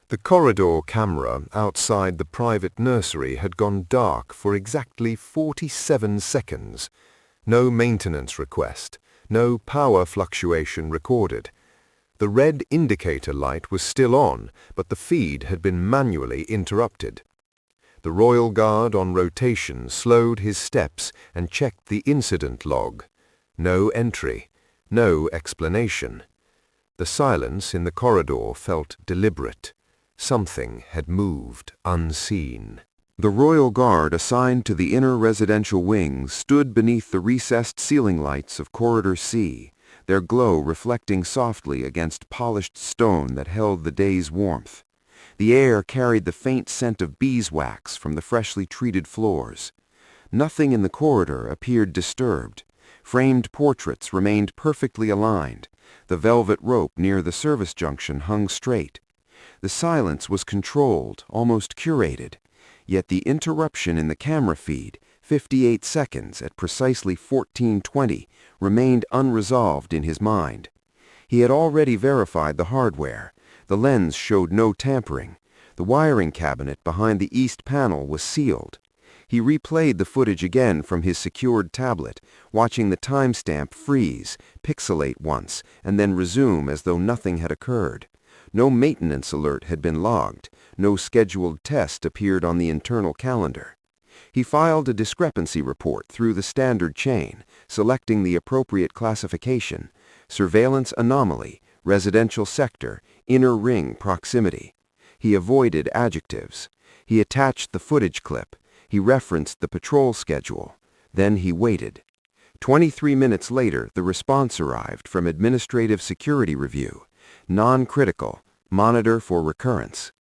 The corridor camera outside the private nursery had gone dark for exactly 47 seconds. No maintenance request, no power fluctuation recorded. The red indicator light was still on, but the feed had been manually interrupted. The Royal Guard on rotation slowed his steps and checked the incident log. No entry, no explanation. The silence in the corridor felt deliberate. Something had moved unseen. The Royal Guard assigned to the inner residential wings stood beneath the recessed ceiling lights of Corridor C, their glow reflecting softly against polished stone that held the day's warmth. The air carried the faint scent of beeswax from the freshly treated floors. Nothing in the corridor appeared disturbed. Framed portraits remained perfectly aligned. The velvet rope near the service junction hung straight. The silence was controlled, almost curated. Yet the interruption in the camera feed, 58 seconds at precisely 14:20, remained unresolved in his mind. He had already verified the hardware. The lens showed no tampering. The wiring cabinet behind the east panel was sealed. He replayed the footage again from his secured tablet, watching the timestamp freeze, pixelate once, and then resume as though nothing had occurred. No maintenance alert had been logged. No scheduled test appeared on the internal calendar. He filed a discrepancy report through the standard chain, selecting the appropriate classification: surveillance anomaly, residential sector, inner ring proximity. He avoided adjectives. He attached the footage clip. He referenced the patrol schedule. Then he waited. 23 minutes later, the response arrived from Administrative Security Review. Non-critical. Monitor for recurrence.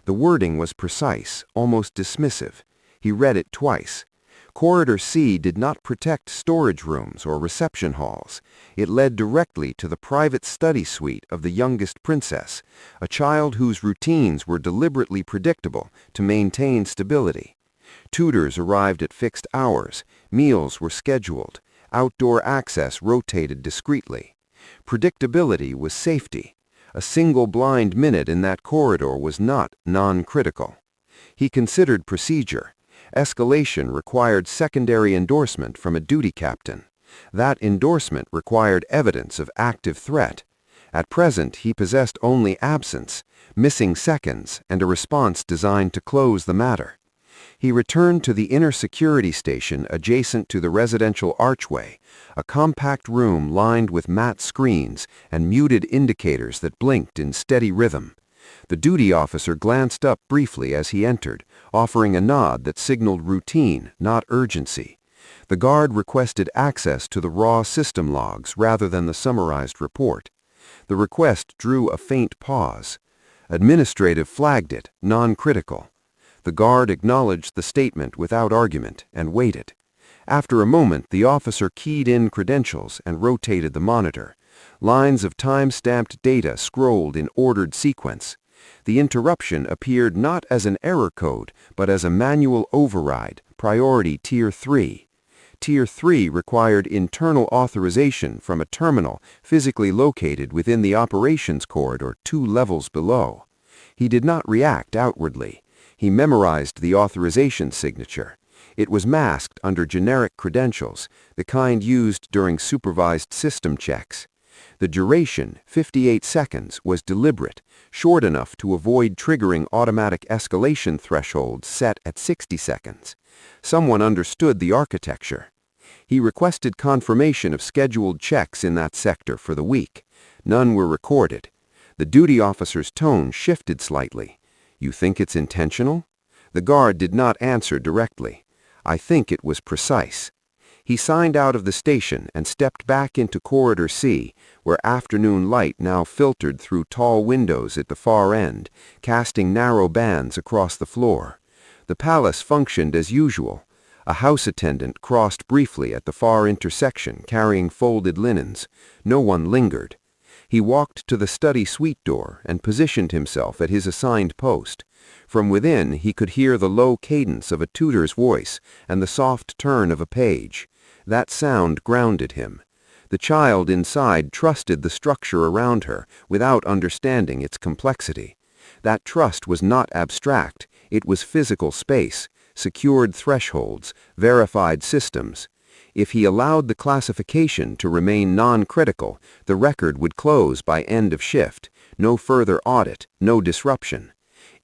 The wording was precise, almost dismissive. He read it twice. Corridor C did not protect storage rooms or reception halls. It led directly to the private study suite of the youngest princess, a child whose routines were deliberately predictable to maintain stability. Tutors arrived at fixed hours. Meals were scheduled. Outdoor access rotated discreetly. Predictability was safety. A single blind minute in that corridor was not non-critical. He considered procedure. Escalation required secondary endorsement from a duty captain. That endorsement required evidence of active threat. At present, he possessed only absence, missing seconds, and a response designed to close the matter. He returned to the inner security station adjacent to the residential archway, a compact room lined with matte screens and muted indicators that blinked in steady rhythm. The duty officer glanced up briefly as he entered, offering a nod that signaled routine, not urgency. The guard requested access to the raw system logs rather than the summarized report. The request drew a faint pause. Administrative flagged it, non-critical. The guard acknowledged the statement without argument and waited. After a moment, the officer keyed in credentials and rotated the monitor. Lines of time-stamped data scrolled in ordered sequence. The interruption appeared not as an error code, but as a manual override, priority Tier 3. Tier 3 required internal authorization from a terminal physically located within the operations corridor 2 levels below. He did not react outwardly. He memorized the authorization signature. It was masked under generic credentials, the kind used during supervised system checks. The duration, 58 seconds, was deliberate, short enough to avoid triggering automatic escalation thresholds set at 60 seconds. Someone understood the architecture. He requested confirmation of scheduled checks in that sector for the week. None were recorded. The duty officer's tone shifted slightly. "You think it's intentional?" The guard did not answer directly. "I think it was precise." He signed out of the station and stepped back into Corridor C, where afternoon light now filtered through tall windows at the far end, casting narrow bands across the floor. The palace functioned as usual. A house attendant crossed briefly at the far intersection carrying folded linens. No one lingered. He walked to the study suite door and positioned himself at his assigned post. From within, he could hear the low cadence of a tutor's voice and the soft turn of a page. That sound grounded him. The child inside trusted the structure around her without understanding its complexity. That trust was not abstract, it was physical space, secured thresholds, verified systems. If he allowed the classification to remain non-critical, the record would close by end of shift, no further audit, no disruption.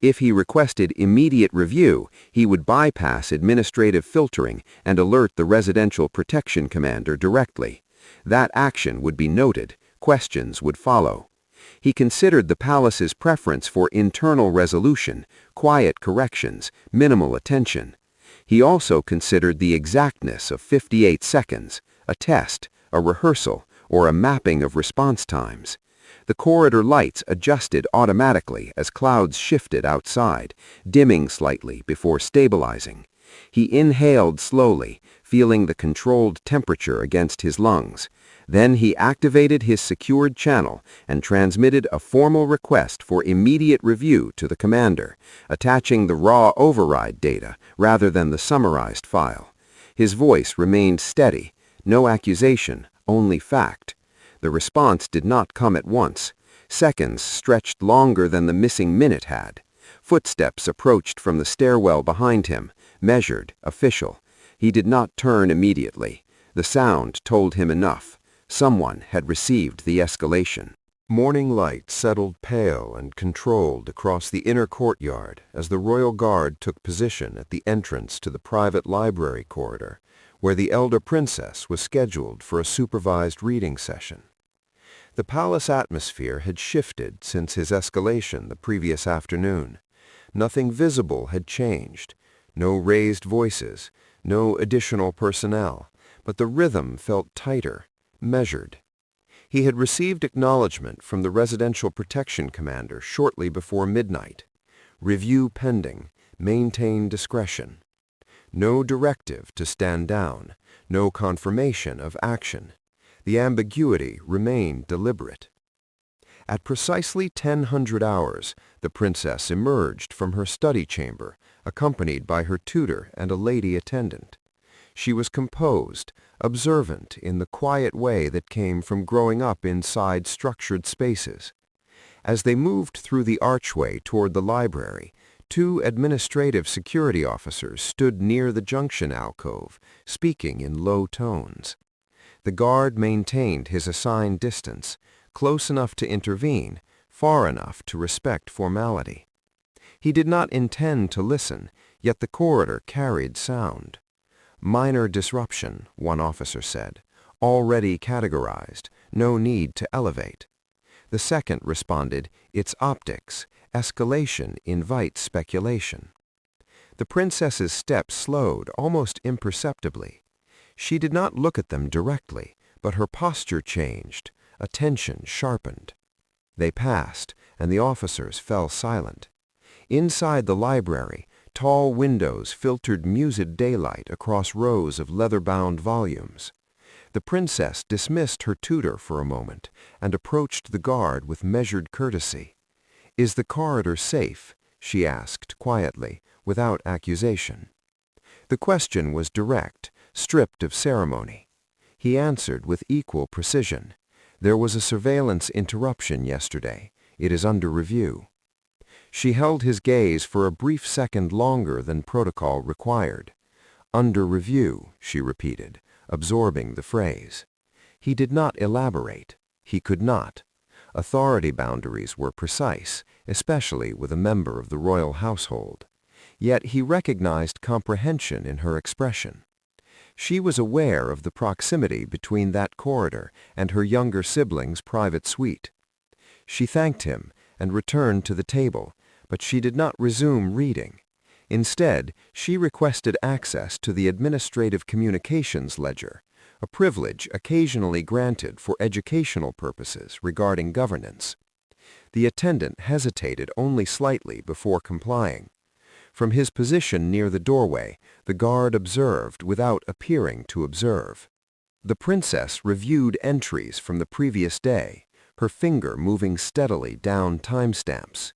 If he requested immediate review, he would bypass administrative filtering and alert the residential protection commander directly. That action would be noted, questions would follow. He considered the palace's preference for internal resolution, quiet corrections, minimal attention. He also considered the exactness of 58 seconds, a test, a rehearsal, or a mapping of response times. The corridor lights adjusted automatically as clouds shifted outside, dimming slightly before stabilizing. He inhaled slowly, feeling the controlled temperature against his lungs. Then he activated his secured channel and transmitted a formal request for immediate review to the commander, attaching the raw override data rather than the summarized file. His voice remained steady, no accusation, only fact. The response did not come at once. Seconds stretched longer than the missing minute had. Footsteps approached from the stairwell behind him, measured, official. He did not turn immediately. The sound told him enough. Someone had received the escalation. Morning light settled pale and controlled across the inner courtyard as the royal guard took position at the entrance to the private library corridor, where the elder princess was scheduled for a supervised reading session. The palace atmosphere had shifted since his escalation the previous afternoon. Nothing visible had changed. No raised voices, no additional personnel, but the rhythm felt tighter, measured. He had received acknowledgement from the residential protection commander shortly before midnight. Review pending. Maintain discretion. No directive to stand down. No confirmation of action. The ambiguity remained deliberate. At precisely 1000 hours, the princess emerged from her study chamber, accompanied by her tutor and a lady attendant. She was composed, observant in the quiet way that came from growing up inside structured spaces. As they moved through the archway toward the library, 2 administrative security officers stood near the junction alcove, speaking in low tones. The guard maintained his assigned distance, close enough to intervene, far enough to respect formality. He did not intend to listen, yet the corridor carried sound. Minor disruption, one officer said. Already categorized, no need to elevate. The second responded, it's optics. Escalation invites speculation. The princess's steps slowed almost imperceptibly. She did not look at them directly, but her posture changed, attention sharpened. They passed, and the officers fell silent. Inside the library, tall windows filtered muted daylight across rows of leather-bound volumes. The princess dismissed her tutor for a moment and approached the guard with measured courtesy. "Is the corridor safe?" she asked quietly, without accusation. The question was direct, stripped of ceremony. He answered with equal precision. "There was a surveillance interruption yesterday. It is under review." She held his gaze for a brief second longer than protocol required. "Under review," she repeated, absorbing the phrase. He did not elaborate. He could not. Authority boundaries were precise, especially with a member of the royal household. Yet he recognized comprehension in her expression. She was aware of the proximity between that corridor and her younger sibling's private suite. She thanked him and returned to the table, but she did not resume reading. Instead, she requested access to the administrative communications ledger, a privilege occasionally granted for educational purposes regarding governance. The attendant hesitated only slightly before complying. From his position near the doorway, the guard observed without appearing to observe. The princess reviewed entries from the previous day, her finger moving steadily down timestamps.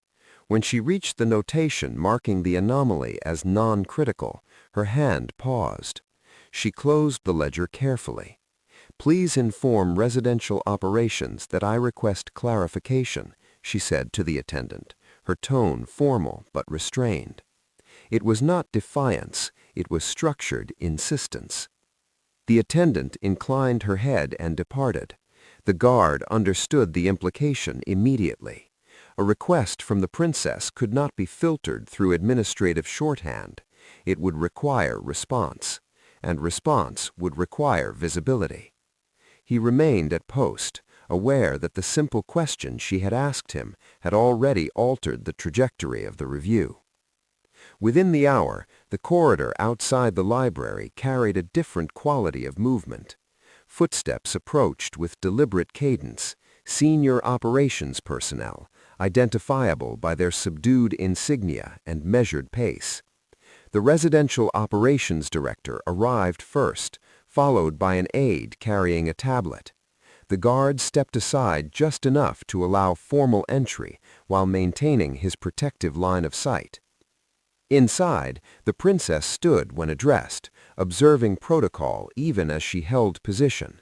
When she reached the notation marking the anomaly as non-critical, her hand paused. She closed the ledger carefully. "Please inform residential operations that I request clarification," she said to the attendant, her tone formal but restrained. It was not defiance, it was structured insistence. The attendant inclined her head and departed. The guard understood the implication immediately. A request from the princess could not be filtered through administrative shorthand. It would require response, and response would require visibility. He remained at post, aware that the simple question she had asked him had already altered the trajectory of the review. Within the hour, the corridor outside the library carried a different quality of movement. Footsteps approached with deliberate cadence, senior operations personnel, identifiable by their subdued insignia and measured pace. The residential operations director arrived first, followed by an aide carrying a tablet. The guard stepped aside just enough to allow formal entry while maintaining his protective line of sight. Inside, the princess stood when addressed, observing protocol even as she held position.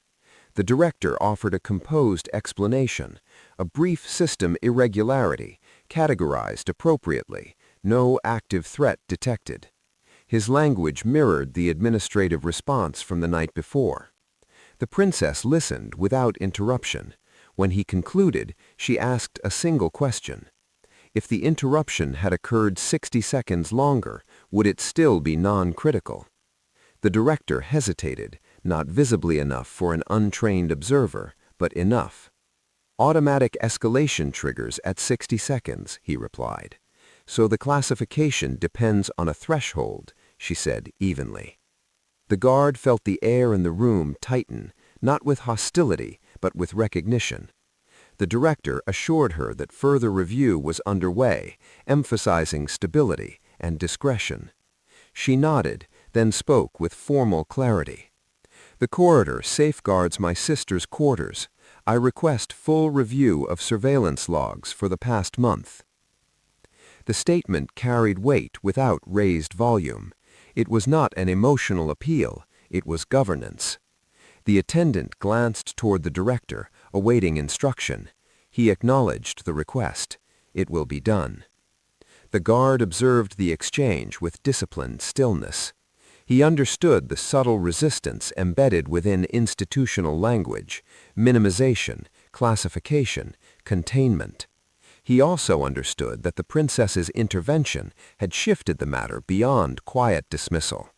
The director offered a composed explanation, a brief system irregularity, categorized appropriately, no active threat detected. His language mirrored the administrative response from the night before. The princess listened without interruption. When he concluded, she asked a single question. If the interruption had occurred 60 seconds longer, would it still be non-critical? The director hesitated, not visibly enough for an untrained observer, but enough. Automatic escalation triggers at 60 seconds, he replied. So the classification depends on a threshold, she said evenly. The guard felt the air in the room tighten, not with hostility, but with recognition. The director assured her that further review was underway, emphasizing stability and discretion. She nodded, then spoke with formal clarity. The corridor safeguards my sister's quarters. I request full review of surveillance logs for the past month. The statement carried weight without raised volume. It was not an emotional appeal, it was governance. The attendant glanced toward the director, awaiting instruction. He acknowledged the request. It will be done. The guard observed the exchange with disciplined stillness. He understood the subtle resistance embedded within institutional language, minimization, classification, containment. He also understood that the princess's intervention had shifted the matter beyond quiet dismissal.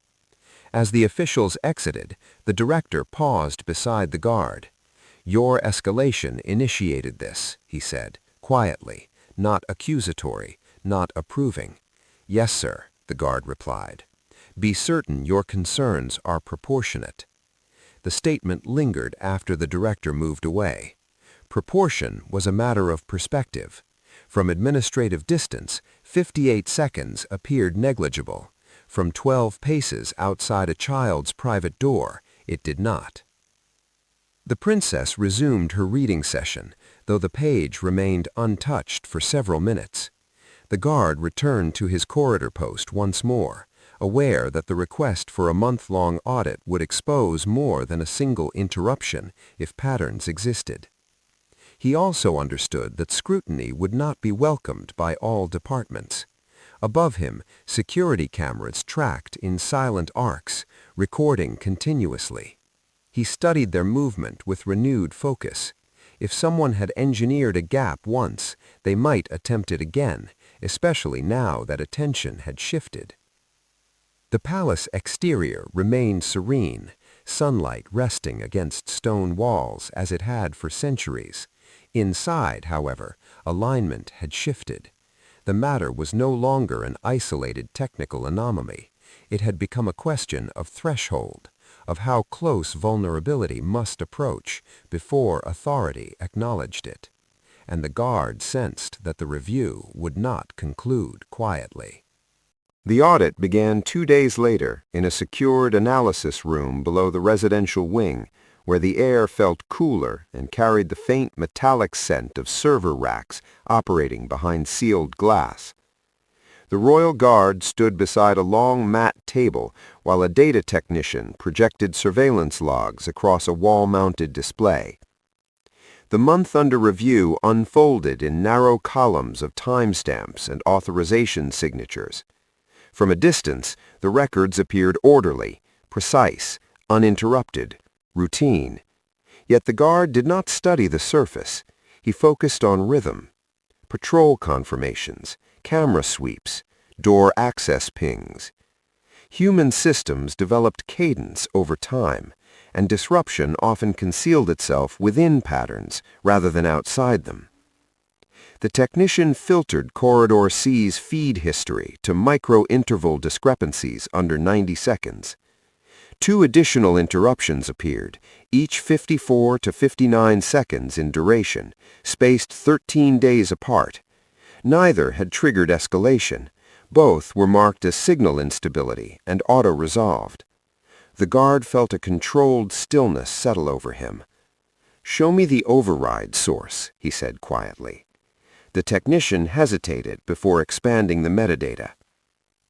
As the officials exited, the director paused beside the guard. Your escalation initiated this, he said, quietly, not accusatory, not approving. Yes, sir, the guard replied. Be certain your concerns are proportionate. The statement lingered after the director moved away. Proportion was a matter of perspective. From administrative distance, 58 seconds appeared negligible. From 12 paces outside a child's private door, it did not. The princess resumed her reading session, though the page remained untouched for several minutes. The guard returned to his corridor post once more, aware that the request for a month-long audit would expose more than a single interruption if patterns existed. He also understood that scrutiny would not be welcomed by all departments. Above him, security cameras tracked in silent arcs, recording continuously. He studied their movement with renewed focus. If someone had engineered a gap once, they might attempt it again, especially now that attention had shifted. The palace exterior remained serene, sunlight resting against stone walls as it had for centuries. Inside, however, alignment had shifted. The matter was no longer an isolated technical anomaly. It had become a question of threshold, of how close vulnerability must approach before authority acknowledged it. And the guard sensed that the review would not conclude quietly. The audit began 2 days later in a secured analysis room below the residential wing, where the air felt cooler and carried the faint metallic scent of server racks operating behind sealed glass. The Royal Guard stood beside a long mat table while a data technician projected surveillance logs across a wall-mounted display. The month under review unfolded in narrow columns of timestamps and authorization signatures. From a distance, the records appeared orderly, precise, uninterrupted, routine. Yet the guard did not study the surface. He focused on rhythm. Patrol confirmations, camera sweeps, door access pings. Human systems developed cadence over time, and disruption often concealed itself within patterns rather than outside them. The technician filtered Corridor C's feed history to micro-interval discrepancies under 90 seconds. 2 additional interruptions appeared, each 54 to 59 seconds in duration, spaced 13 days apart. Neither had triggered escalation. Both were marked as signal instability and auto-resolved. The guard felt a controlled stillness settle over him. "Show me the override source," he said quietly. The technician hesitated before expanding the metadata.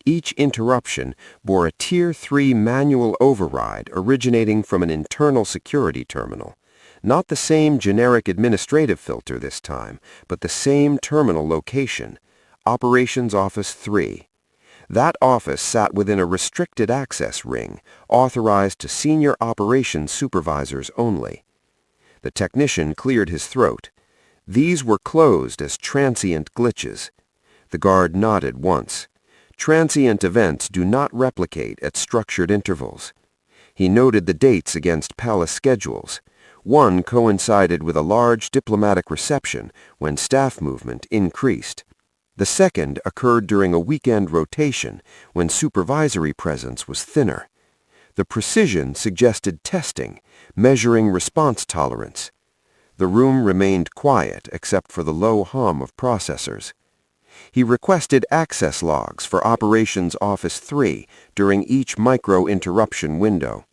Each interruption bore a Tier 3 manual override originating from an internal security terminal. Not the same generic administrative filter this time, but the same terminal location, Operations Office 3. That office sat within a restricted access ring, authorized to senior operations supervisors only. The technician cleared his throat. These were closed as transient glitches. The guard nodded once. Transient events do not replicate at structured intervals. He noted the dates against palace schedules. One coincided with a large diplomatic reception when staff movement increased. The second occurred during a weekend rotation when supervisory presence was thinner. The precision suggested testing, measuring response tolerance. The room remained quiet except for the low hum of processors. He requested access logs for Operations Office 3 during each micro-interruption window.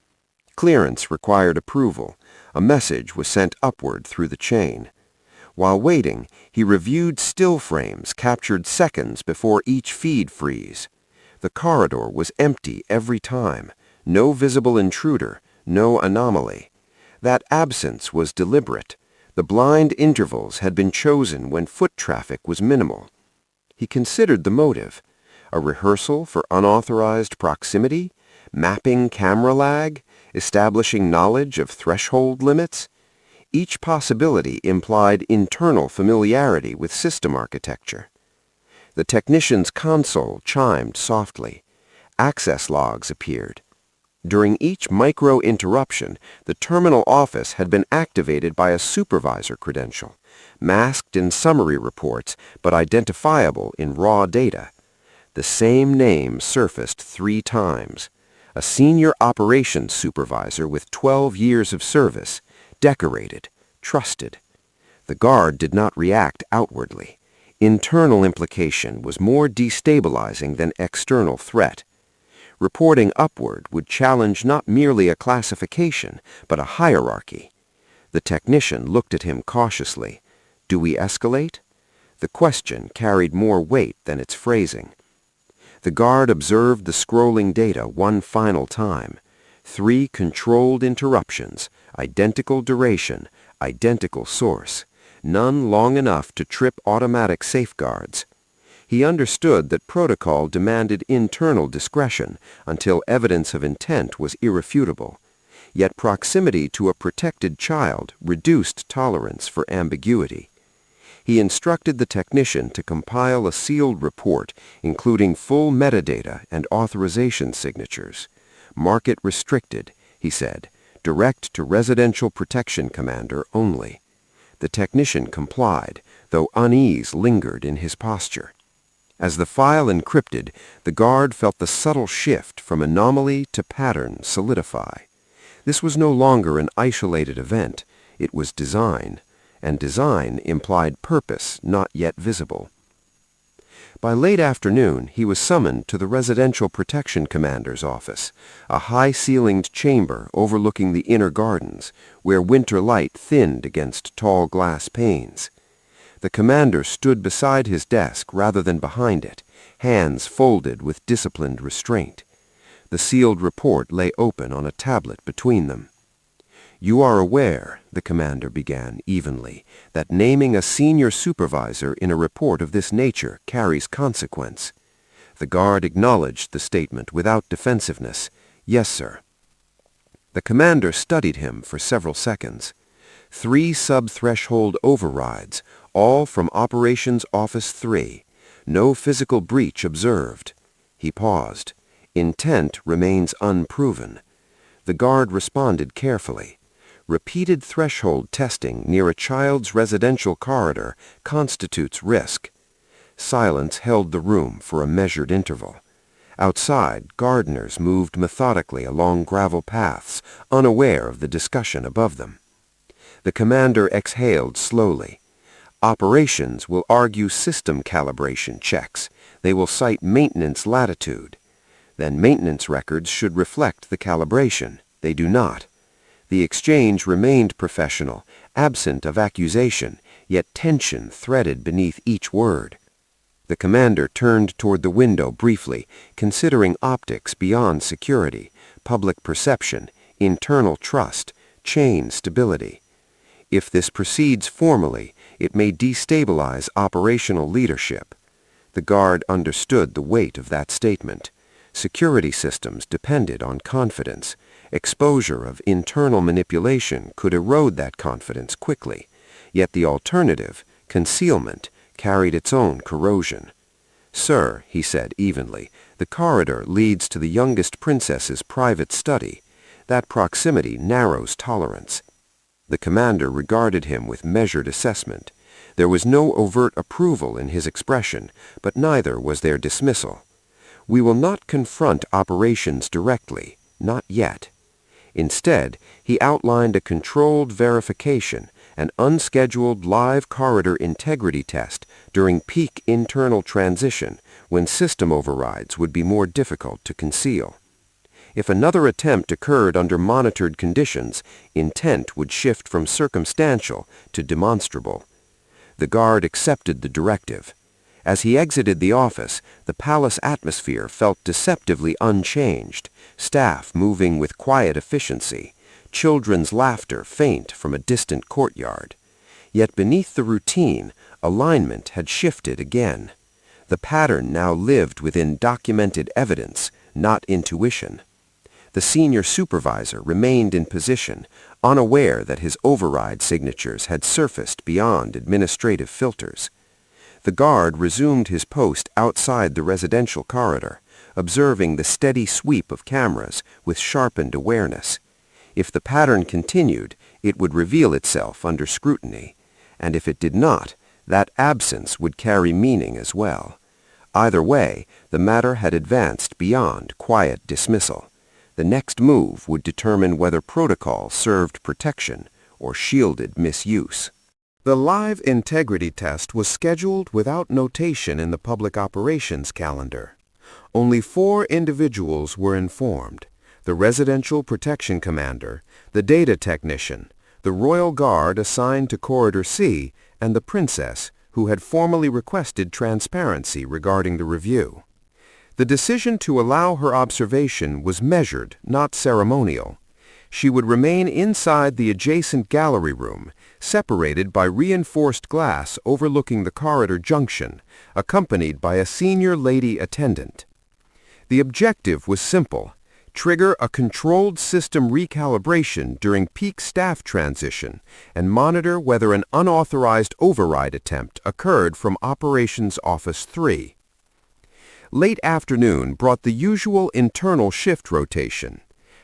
Clearance required approval. A message was sent upward through the chain. While waiting, he reviewed still frames captured seconds before each feed freeze. The corridor was empty every time. No visible intruder, no anomaly. That absence was deliberate. The blind intervals had been chosen when foot traffic was minimal. He considered the motive. A rehearsal for unauthorized proximity? Mapping camera lag? Establishing knowledge of threshold limits? Each possibility implied internal familiarity with system architecture. The technician's console chimed softly. Access logs appeared. During each micro-interruption, the terminal office had been activated by a supervisor credential, masked in summary reports but identifiable in raw data. The same name surfaced 3 times. A senior operations supervisor with 12 years of service, decorated, trusted. The guard did not react outwardly. Internal implication was more destabilizing than external threat. Reporting upward would challenge not merely a classification, but a hierarchy. The technician looked at him cautiously. Do we escalate? The question carried more weight than its phrasing. The guard observed the scrolling data one final time. 3 controlled interruptions, identical duration, identical source, none long enough to trip automatic safeguards. He understood that protocol demanded internal discretion until evidence of intent was irrefutable. Yet proximity to a protected child reduced tolerance for ambiguity. He instructed the technician to compile a sealed report including full metadata and authorization signatures. Mark it restricted, he said, direct to Residential Protection Commander only. The technician complied, though unease lingered in his posture. As the file encrypted, the guard felt the subtle shift from anomaly to pattern solidify. This was no longer an isolated event. It was design, and design implied purpose not yet visible. By late afternoon, he was summoned to the Residential Protection Commander's office, a high-ceilinged chamber overlooking the inner gardens, where winter light thinned against tall glass panes. The commander stood beside his desk rather than behind it, hands folded with disciplined restraint. The sealed report lay open on a tablet between them. "You are aware," the commander began evenly, "that naming a senior supervisor in a report of this nature carries consequence." The guard acknowledged the statement without defensiveness. "Yes, sir." The commander studied him for several seconds. 3 sub-threshold overrides, all from Operations Office 3. No physical breach observed. He paused. Intent remains unproven. The guard responded carefully. Repeated threshold testing near a child's residential corridor constitutes risk. Silence held the room for a measured interval. Outside, gardeners moved methodically along gravel paths, unaware of the discussion above them. The commander exhaled slowly. Operations will argue system calibration checks. They will cite maintenance latitude. Then maintenance records should reflect the calibration. They do not. The exchange remained professional, absent of accusation, yet tension threaded beneath each word. The commander turned toward the window briefly, considering optics beyond security, public perception, internal trust, chain stability. If this proceeds formally, it may destabilize operational leadership. The guard understood the weight of that statement. Security systems depended on confidence. Exposure of internal manipulation could erode that confidence quickly. Yet the alternative, concealment, carried its own corrosion. "Sir," he said evenly, "the corridor leads to the youngest princess's private study. That proximity narrows tolerance." The commander regarded him with measured assessment. There was no overt approval in his expression, but neither was there dismissal. "We will not confront operations directly, not yet." Instead, he outlined a controlled verification, an unscheduled live corridor integrity test during peak internal transition when system overrides would be more difficult to conceal. If another attempt occurred under monitored conditions, intent would shift from circumstantial to demonstrable. The guard accepted the directive. As he exited the office, the palace atmosphere felt deceptively unchanged, staff moving with quiet efficiency, children's laughter faint from a distant courtyard. Yet beneath the routine, alignment had shifted again. The pattern now lived within documented evidence, not intuition. The senior supervisor remained in position, unaware that his override signatures had surfaced beyond administrative filters. The guard resumed his post outside the residential corridor, observing the steady sweep of cameras with sharpened awareness. If the pattern continued, it would reveal itself under scrutiny, and if it did not, that absence would carry meaning as well. Either way, the matter had advanced beyond quiet dismissal. The next move would determine whether protocol served protection or shielded misuse. The live integrity test was scheduled without notation in the public operations calendar. Only 4 individuals were informed: the residential protection commander, the data technician, the royal guard assigned to Corridor C, and the princess, who had formally requested transparency regarding the review. The decision to allow her observation was measured, not ceremonial. She would remain inside the adjacent gallery room, separated by reinforced glass overlooking the corridor junction, accompanied by a senior lady attendant. The objective was simple: trigger a controlled system recalibration during peak staff transition and monitor whether an unauthorized override attempt occurred from Operations Office 3. Late afternoon brought the usual internal shift rotation.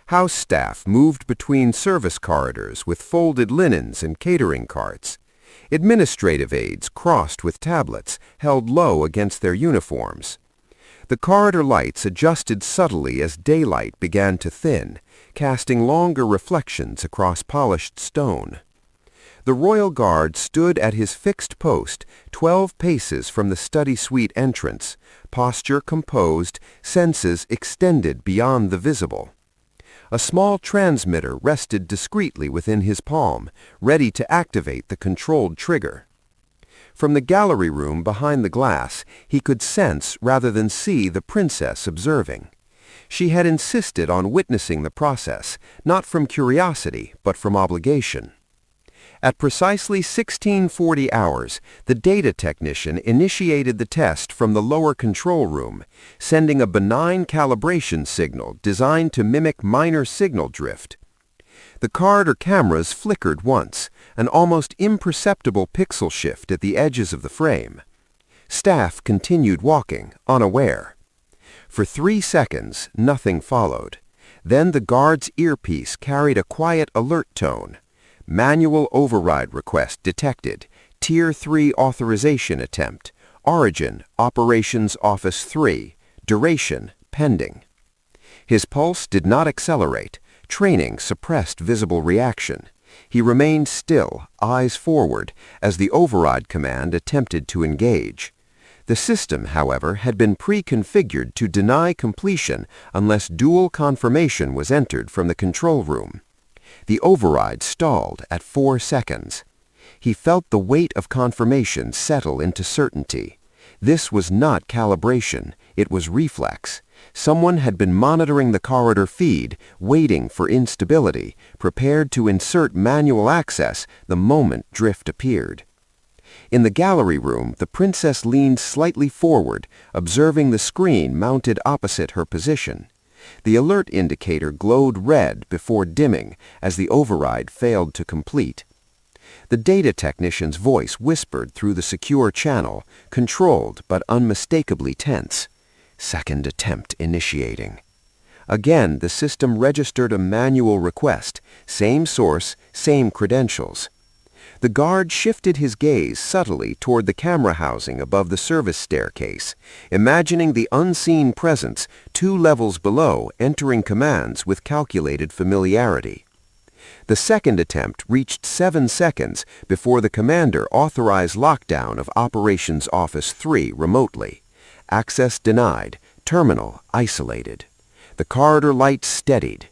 House staff moved between service corridors with folded linens and catering carts. Administrative aides crossed with tablets held low against their uniforms. The corridor lights adjusted subtly as daylight began to thin, casting longer reflections across polished stone. The royal guard stood at his fixed post, 12 paces from the study suite entrance, posture composed, senses extended beyond the visible. A small transmitter rested discreetly within his palm, ready to activate the controlled trigger. From the gallery room behind the glass, he could sense rather than see the princess observing. She had insisted on witnessing the process, not from curiosity, but from obligation. At precisely 1640 hours, the data technician initiated the test from the lower control room, sending a benign calibration signal designed to mimic minor signal drift. The card or cameras flickered once, an almost imperceptible pixel shift at the edges of the frame. Staff continued walking, unaware. For 3 seconds, nothing followed. Then the guard's earpiece carried a quiet alert tone. Manual override request detected. Tier 3 authorization attempt. Origin, Operations Office 3. Duration, pending. His pulse did not accelerate. Training suppressed visible reaction. He remained still, eyes forward, as the override command attempted to engage. The system, however, had been pre-configured to deny completion unless dual confirmation was entered from the control room. The override stalled at 4 seconds. He felt the weight of confirmation settle into certainty. This was not calibration, it was reflex. Someone had been monitoring the corridor feed, waiting for instability, prepared to insert manual access the moment drift appeared. In the gallery room, the princess leaned slightly forward, observing the screen mounted opposite her position. The alert indicator glowed red before dimming as the override failed to complete. The data technician's voice whispered through the secure channel, controlled but unmistakably tense. Second attempt initiating. Again, the system registered a manual request, same source, same credentials. The guard shifted his gaze subtly toward the camera housing above the service staircase, imagining the unseen presence 2 levels below entering commands with calculated familiarity. The second attempt reached 7 seconds before the commander authorized lockdown of Operations Office 3 remotely. Access denied. Terminal isolated. The corridor lights steadied.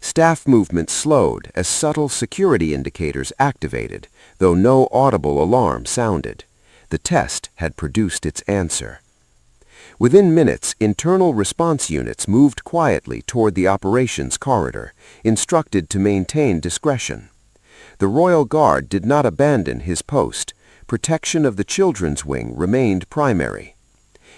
Staff movement slowed as subtle security indicators activated, though no audible alarm sounded. The test had produced its answer. Within minutes, internal response units moved quietly toward the operations corridor, instructed to maintain discretion. The Royal Guard did not abandon his post. Protection of the children's wing remained primary.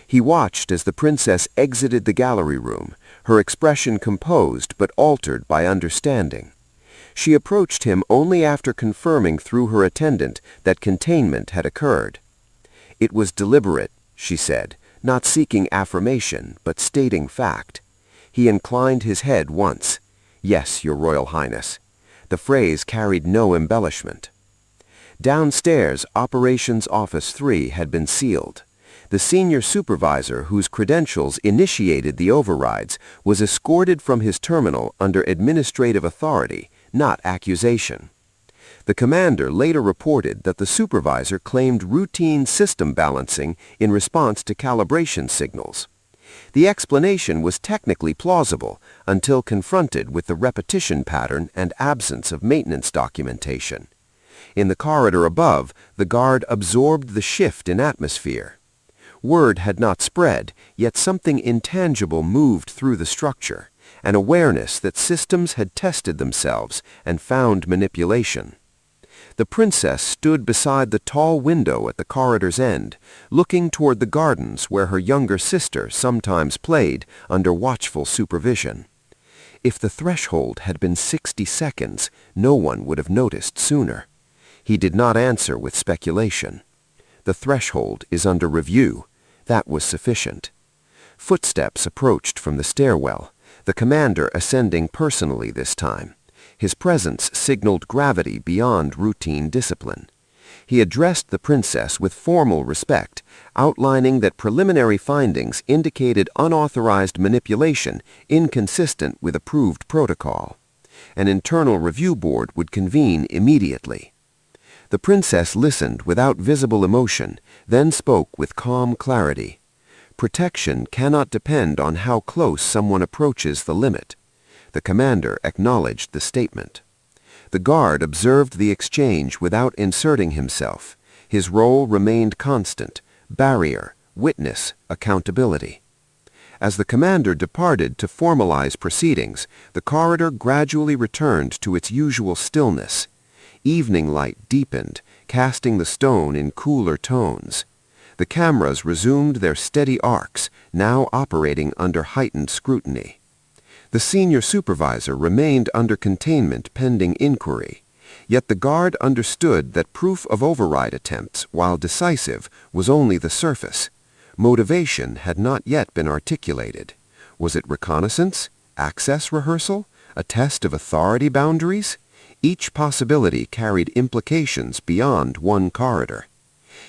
He watched as the princess exited the gallery room, her expression composed but altered by understanding. She approached him only after confirming through her attendant that containment had occurred. It was deliberate, she said, not seeking affirmation, but stating fact. He inclined his head once. Yes, Your Royal Highness. The phrase carried no embellishment. Downstairs, Operations Office 3 had been sealed. The senior supervisor whose credentials initiated the overrides was escorted from his terminal under administrative authority, not accusation. The commander later reported that the supervisor claimed routine system balancing in response to calibration signals. The explanation was technically plausible until confronted with the repetition pattern and absence of maintenance documentation. In the corridor above, the guard absorbed the shift in atmosphere. Word had not spread, yet something intangible moved through the structure, an awareness that systems had tested themselves and found manipulation. The princess stood beside the tall window at the corridor's end, looking toward the gardens where her younger sister sometimes played under watchful supervision. If the threshold had been 60 seconds, no one would have noticed sooner. He did not answer with speculation. The threshold is under review. That was sufficient. Footsteps approached from the stairwell, the commander ascending personally this time. His presence signaled gravity beyond routine discipline. He addressed the princess with formal respect, outlining that preliminary findings indicated unauthorized manipulation inconsistent with approved protocol. An internal review board would convene immediately. The princess listened without visible emotion, then spoke with calm clarity. Protection cannot depend on how close someone approaches the limit. The commander acknowledged the statement. The guard observed the exchange without inserting himself. His role remained constant: barrier, witness, accountability. As the commander departed to formalize proceedings, the corridor gradually returned to its usual stillness. Evening light deepened, casting the stone in cooler tones. The cameras resumed their steady arcs, now operating under heightened scrutiny. The senior supervisor remained under containment pending inquiry, yet the guard understood that proof of override attempts, while decisive, was only the surface. Motivation had not yet been articulated. Was it reconnaissance? Access rehearsal? A test of authority boundaries? Each possibility carried implications beyond one corridor.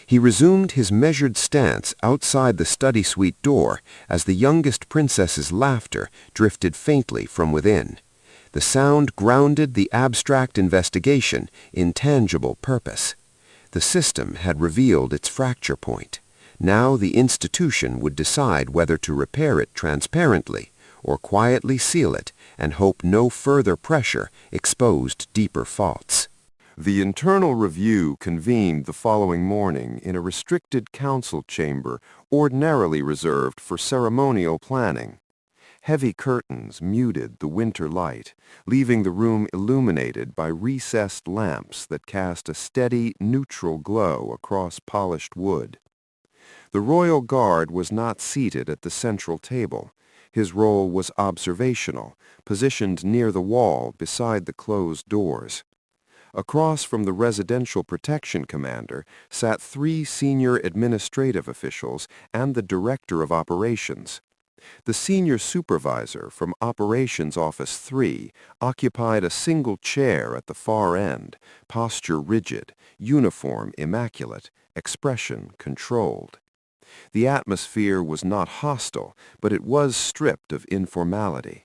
He resumed his measured stance outside the study suite door as the youngest princess's laughter drifted faintly from within. The sound grounded the abstract investigation in tangible purpose. The system had revealed its fracture point. Now the institution would decide whether to repair it transparently or quietly seal it and hope no further pressure exposed deeper faults. The internal review convened the following morning in a restricted council chamber ordinarily reserved for ceremonial planning. Heavy curtains muted the winter light, leaving the room illuminated by recessed lamps that cast a steady, neutral glow across polished wood. The royal guard was not seated at the central table. His role was observational, positioned near the wall beside the closed doors. Across from the residential protection commander sat 3 senior administrative officials and the director of operations. The senior supervisor from Operations Office 3 occupied a single chair at the far end, posture rigid, uniform immaculate, expression controlled. The atmosphere was not hostile, but it was stripped of informality.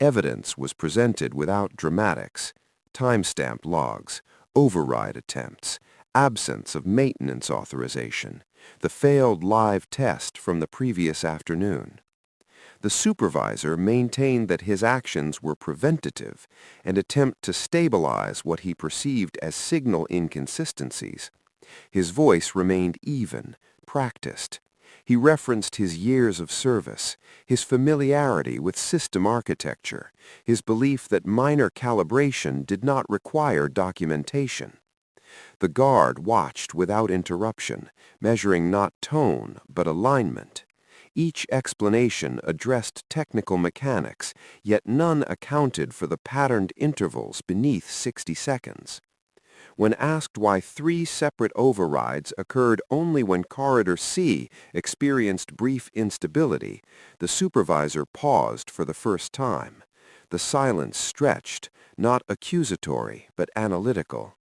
Evidence was presented without dramatics. Timestamp logs, override attempts, absence of maintenance authorization, the failed live test from the previous afternoon. The supervisor maintained that his actions were preventative, an attempt to stabilize what he perceived as signal inconsistencies. His voice remained even, practiced. He referenced his years of service, his familiarity with system architecture, his belief that minor calibration did not require documentation. The guard watched without interruption, measuring not tone but alignment. Each explanation addressed technical mechanics, yet none accounted for the patterned intervals beneath 60 seconds. When asked why 3 separate overrides occurred only when Corridor C experienced brief instability, the supervisor paused for the first time. The silence stretched, not accusatory but analytical.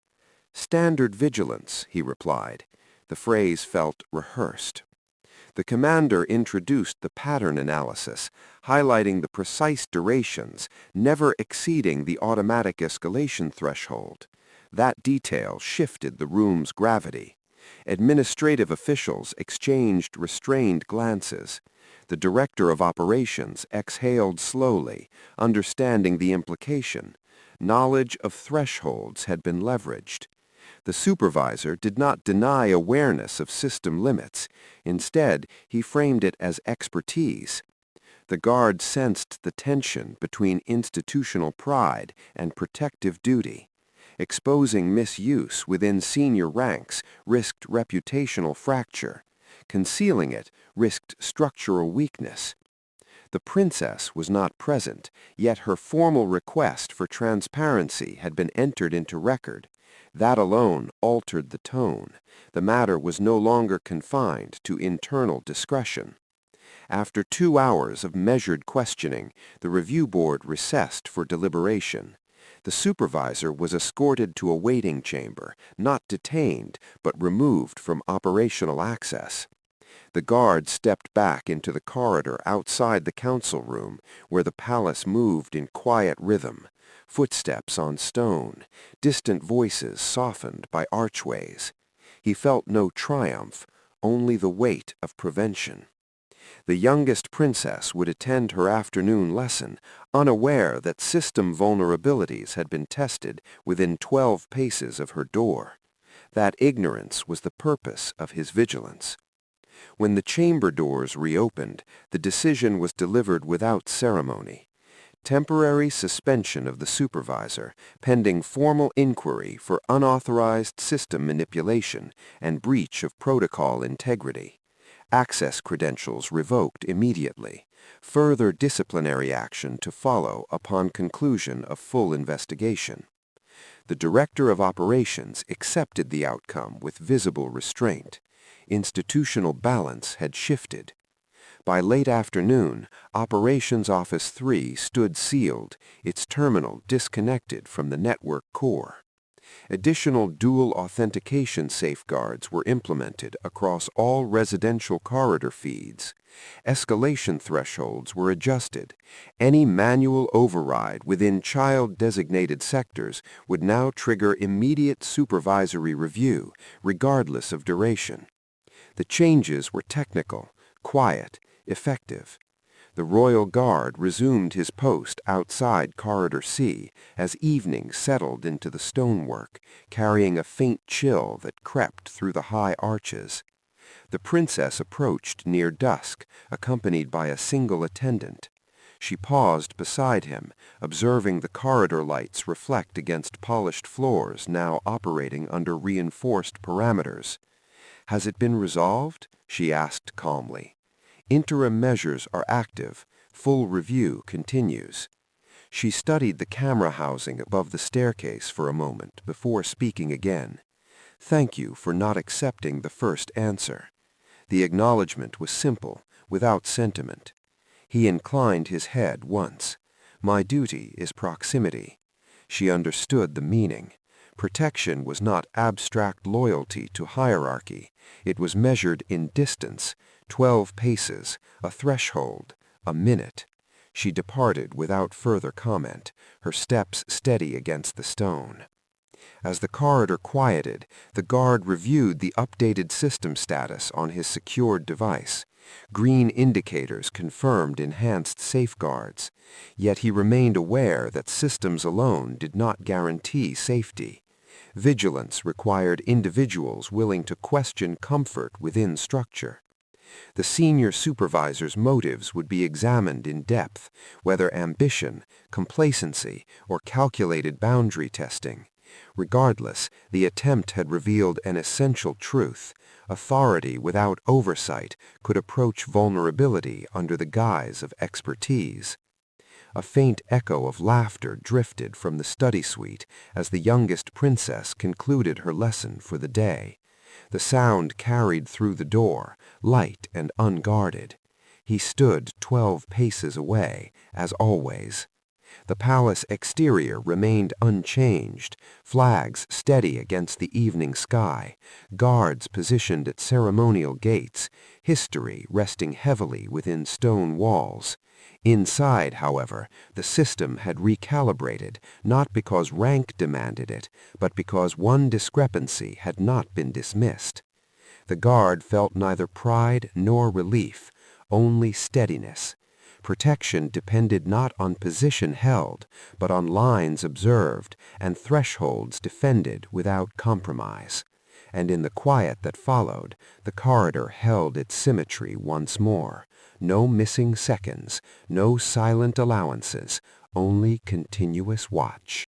"Standard vigilance," he replied. The phrase felt rehearsed. The commander introduced the pattern analysis, highlighting the precise durations, never exceeding the automatic escalation threshold. That detail shifted the room's gravity. Administrative officials exchanged restrained glances. The director of operations exhaled slowly, understanding the implication. Knowledge of thresholds had been leveraged. The supervisor did not deny awareness of system limits. Instead, he framed it as expertise. The guard sensed the tension between institutional pride and protective duty. Exposing misuse within senior ranks risked reputational fracture. Concealing it risked structural weakness. The princess was not present, yet her formal request for transparency had been entered into record. That alone altered the tone. The matter was no longer confined to internal discretion. After 2 hours of measured questioning, the review board recessed for deliberation. The supervisor was escorted to a waiting chamber, not detained, but removed from operational access. The guard stepped back into the corridor outside the council room, where the palace moved in quiet rhythm. Footsteps on stone, distant voices softened by archways. He felt no triumph, only the weight of prevention. The youngest princess would attend her afternoon lesson, unaware that system vulnerabilities had been tested within 12 paces of her door. That ignorance was the purpose of his vigilance. When the chamber doors reopened, the decision was delivered without ceremony. Temporary suspension of the supervisor, pending formal inquiry for unauthorized system manipulation and breach of protocol integrity. Access credentials revoked immediately. Further disciplinary action to follow upon conclusion of full investigation. The Director of Operations accepted the outcome with visible restraint. Institutional balance had shifted. By late afternoon, Operations Office 3 stood sealed, its terminal disconnected from the network core. Additional dual authentication safeguards were implemented across all residential corridor feeds. Escalation thresholds were adjusted. Any manual override within child-designated sectors would now trigger immediate supervisory review, regardless of duration. The changes were technical, quiet, effective. The Royal Guard resumed his post outside Corridor C as evening settled into the stonework, carrying a faint chill that crept through the high arches. The princess approached near dusk, accompanied by a single attendant. She paused beside him, observing the corridor lights reflect against polished floors now operating under reinforced parameters. "Has it been resolved?" she asked calmly. "Interim measures are active. Full review continues." She studied the camera housing above the staircase for a moment before speaking again. "Thank you for not accepting the first answer." The acknowledgement was simple, without sentiment. He inclined his head once. "My duty is proximity." She understood the meaning. Protection was not abstract loyalty to hierarchy. It was measured in distance, 12 paces, a threshold, a minute. She departed without further comment, her steps steady against the stone. As the corridor quieted, the guard reviewed the updated system status on his secured device. Green indicators confirmed enhanced safeguards. Yet he remained aware that systems alone did not guarantee safety. Vigilance required individuals willing to question comfort within structure. The senior supervisor's motives would be examined in depth, whether ambition, complacency, or calculated boundary testing. Regardless, the attempt had revealed an essential truth. Authority without oversight could approach vulnerability under the guise of expertise. A faint echo of laughter drifted from the study suite as the youngest princess concluded her lesson for the day. The sound carried through the door, light and unguarded. He stood 12 paces away, as always. The palace exterior remained unchanged, flags steady against the evening sky, guards positioned at ceremonial gates, history resting heavily within stone walls. Inside, however, the system had recalibrated, not because rank demanded it, but because one discrepancy had not been dismissed. The guard felt neither pride nor relief, only steadiness. Protection depended not on position held, but on lines observed and thresholds defended without compromise. And in the quiet that followed, the corridor held its symmetry once more. No missing seconds, no silent allowances, only continuous watch.